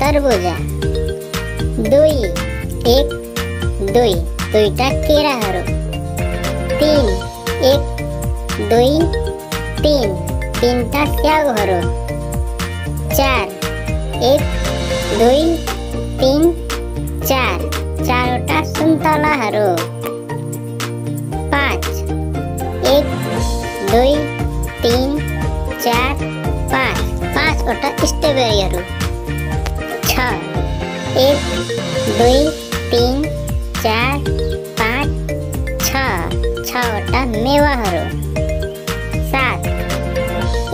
तरबूजा। दुई एक दुई दुईटा केराहरू। तीन एक दुई तीन तीनटा स्याउहरू। चार एक दुई तीन चार चारवटा सुन्तलाहरू। पाँच एक दुई तीन चार पाँच पाँचवटा स्ट्रबेरीहरू। छ एक दुई तीन चार पाँच छवटा मेवाहरू। सात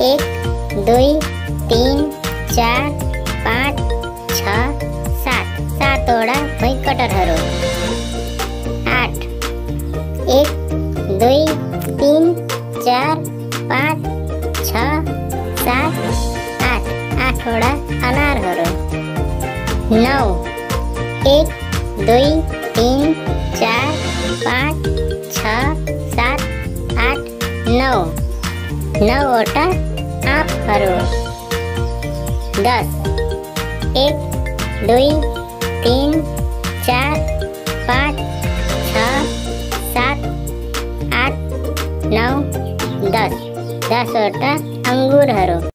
एक दुई तीन चार पाँच छ सातवटा भुइँकटरहरू। आठ एक दुई तीन चार पाँच छ सात आठवटा अनारहरू। नौ एक दुई तीन चार पाँच छ सात आठ नौवटा आँपहरू। 10 एक दुई तीन चार पाँच छ सात आठ नौ 10 10वटा अङ्गुरहरू।